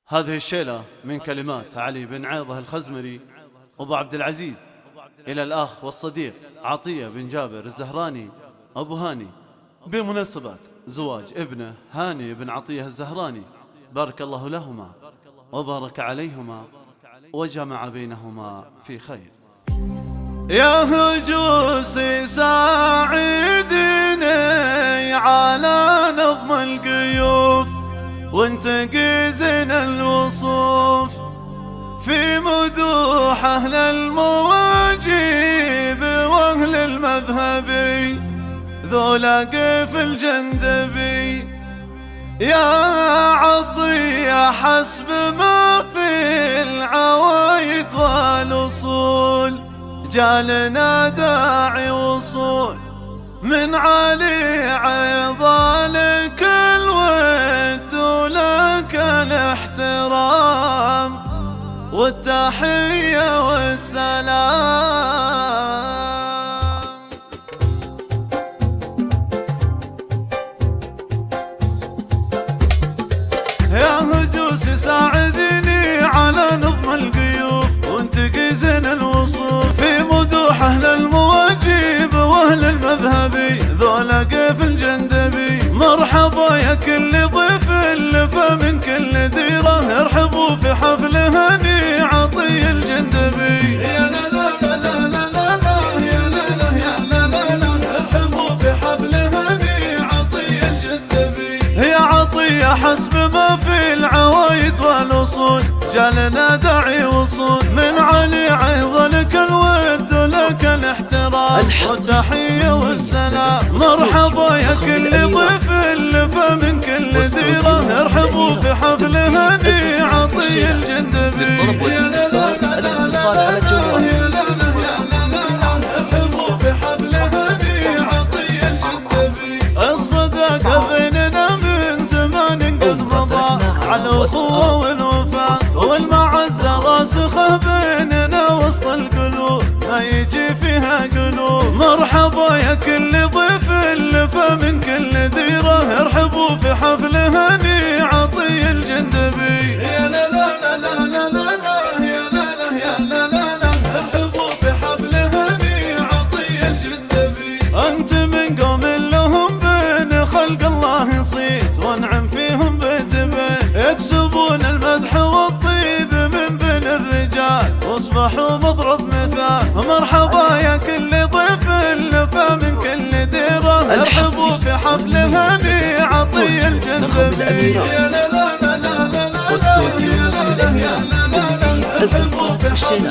هذه الشيلة من كلمات علي بن عيضة الخزمري أبو عبد العزيز إلى الأخ والصديق عطية بن جابر الزهراني أبو هاني بمناسبة زواج ابنه هاني بن عطية الزهراني، بارك الله لهما وبارك عليهما وجمع بينهما في خير. يا هجوسي ساعدني على نظم القيوف وانتقزن الوصوف في مدوح أهل المواجيب وأهل المذهبي ذولا قف الجندبي. يا عطية حسب ما في العوايد والأصول جالنا داعي وصول من علي عيضة لك الود ولك الاحترام والتحية والسلام. يا هجوس ساعدني على نظم القيوف وانتقزن الوصول في مدوح أهل المواجيب وأهل المذهبي ذولا قف الجندبي. مرحبا يا كل ضيف لفى من كل ديرة، ارحبوا في حفل هاني عطية الجندبي. يا لا لا لا لا لا لا يا لا لا يا لا لا لا، ارحبوا في حفل هاني عطية الجندبي. يا عطية حسب ما في العوايد والأصول جالنا داعي وصول من علي عيض لك الود ولك الاحترام والتحية والسلام. مرحبا يا كل ضيف لفى من كل ديرة، ارحبوا في حفل هاني عطية الجندبي. للطلب والاستفسار الاتصال على الجوال. ارحبوا في حفل هاني عطية الجندبي. الصداقة بيننا من زمان قد مضى على الأخوة والوفاء والمعزة راسخة بيننا وسط القلوب ما يجي فيها قلوب. مرحبا يا كل ضيف لفى من كل ديرة، ارحبوا في حفل هاني عطية الجندبي. يا لا لا لا لا لا لا يا لا لا يا لا لا لا، ارحبوا في حفل هاني عطية الجندبي. أنت من قوم لهم بين خلق الله صيت وانعم فيهم بيت بيت يكسبون المدح والطيب من بين الرجال واصبحوا مضرب مثال. مرحبا يا كل ضيف لفى من كل ديرة، ارحبوا في حفل هاني عطية الجندبي. يا لا لا لا لا لا واستوديو نغم الأميرة ارحبوا في حفل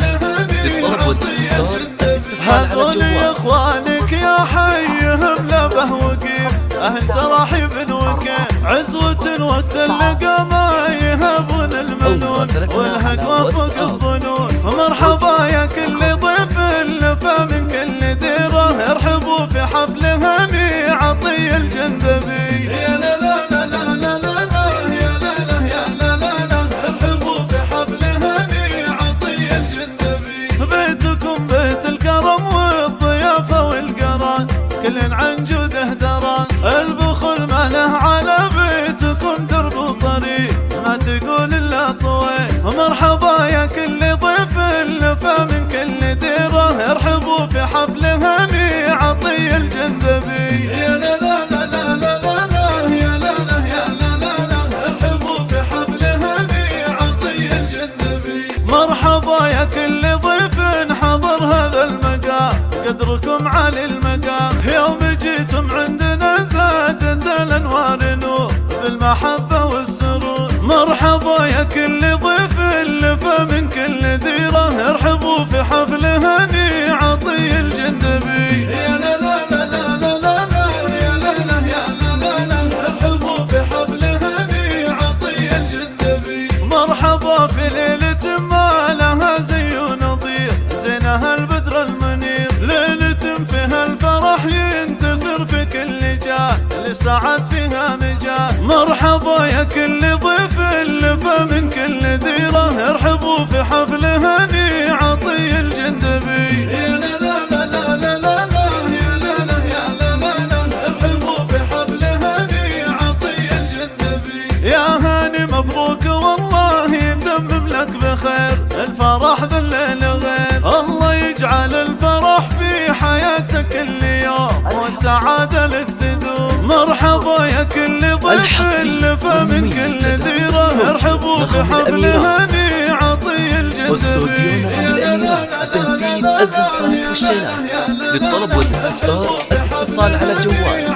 للطلب والاستفسار الاتصال على هذول الجوال. اخوانك يا حيهم لبه وقيم اهل تراحيب وكيم عزوة وقت اللقا ما يهابون المنون والحق وفق الظنون. مرحبا يا كل ضيف لفى من كل ديرة، ارحبوا في حفل هاني عطية الجندبي. يا لا لا لا لا لا لا يا لا لا يا لا لا لا، ارحبوا في حفل هاني عطية الجندبي. بيتكم بيت الكرم والضيافة والقران كل عن جوده دران، البخل ما له على بيتكم درب وطريق ما تقول الا طويل. مرحبا يا كل ضيف لفى من كل ديرة، ارحبوا في حفل هاني عطية الجندبي. يا لا لا لا لا لا لا يا لا لا يا لا لا لا، ارحبوا في حفل هاني عطية الجندبي. مرحبا يا كل ضيف حضر هذا المقام قدركم علي المقام، يوم جيتم عندنا زادت الانوار نور بالمحبة والسرور. مرحبا يا كل ضيف لفى من كل ديرة، ارحبوا في حفل هاني عطية الجندبي. يا لا لا لا لا لا لا يا لا لا يا لا لا لا، ارحبوا في حفل هاني عطية الجندبي. مرحبا في ليلة ما لها زي ونظير زينها البدر المنير، ليلة فيها الفرح ينتثر في كل جال لسعد فيها مجال. مرحبا يا كل ضيف لفى من كل ديرة، ارحبوا في حفل هاني عطية الجندبي. يا لا لا لا لا لا لا يا لا لا يا لا لا لا، ارحبوا في حفل هاني عطية الجندبي. يا هاني مبروك والله خير الفرح بالليل غير. الله يجعل الفرح في حياتك كل يوم والسعادة لك تدوم. مرحبا يا كل ضيف لفى من كل ديرة ارحبوا بحفل هني عطي الجذبي. استوديونا من الأميرات لتنفيذ الزفات والشيلات. للطلب والاستفسار الاتصال على الجوال.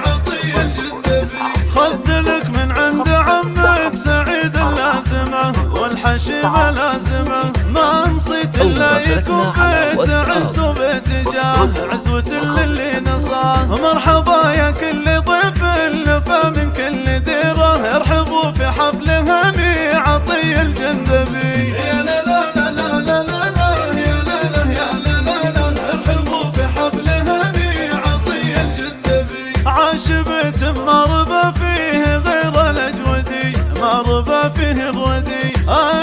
خذت لك من عند عمك سعيد اللازمة والحشيمة لازمة. ما نصيت الا يكون بيت عز وبيت جاه عزوة للي نصاه. مرحبا يا كل ضيف لفى من كل ديرة ارحبوا في حفل هني عطي الجندبي. يا لا لا لا لا لا لا يا لا لا يا لا لا لا ارحبوا في حفل هني عطي الجندبي. عاش بيت ما ربى فيه غير الاجودي ما ربى فيه الردي.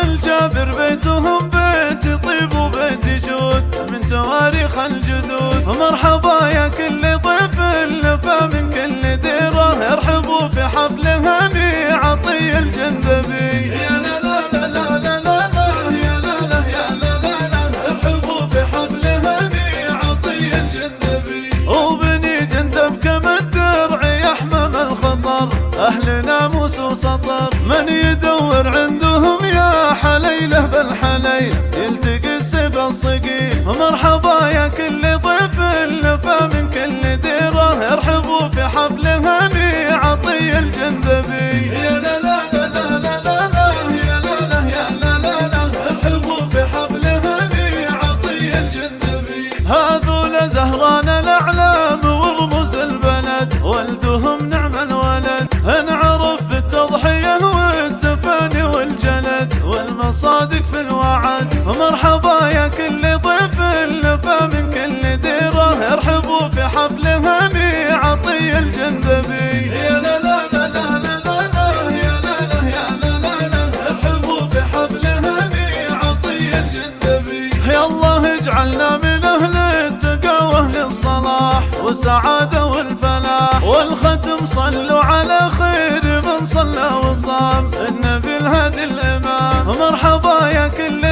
الجابر بيتهم بيت طيب وبيت جود من تواريخ الجدود. مرحبا يا كل ضيف لفى من كل ديرة ارحبوا في حفل هني عطي الجندبي. يا لا لا لا لا لا لا يا لا لا يا لا لا لا ارحبوا في حفل هني عطي الجندبي. وبني جندب كما الدرع يحمم الخطر أهل ناموس وسطر. من يدور عندهم يا حليله بالحليل يلتقي السيف الصقيل. مرحبا يا كل ضيف لفى من كل ديرة ارحبوا في حفل هني عطي الجندبي. يا لا لا لا لا لا لا يا لا لا يا لا لا لا ارحبوا في حفل هني عطي الجندبي. هذول زهران الأعلام ورموز البلد ولدهم نعم الولد. انعرف بالتضحية والتفاني والجلد والمصادق في الوعد. مرحبا يا كل ضيف لفى من كل ديرة ارحبوا في حفل هني عطي الجندبي. يا لا لا لا لا لا لا يا لا لا يا لا لا لا ارحبوا في حفل هني عطي الجندبي. يا الله اجعلنا من اهل التقى واهل الصلاح والسعادة والفلاح. والختم صلوا على خير من صلى وصام النبي الهادي الامام. مرحبا يا كل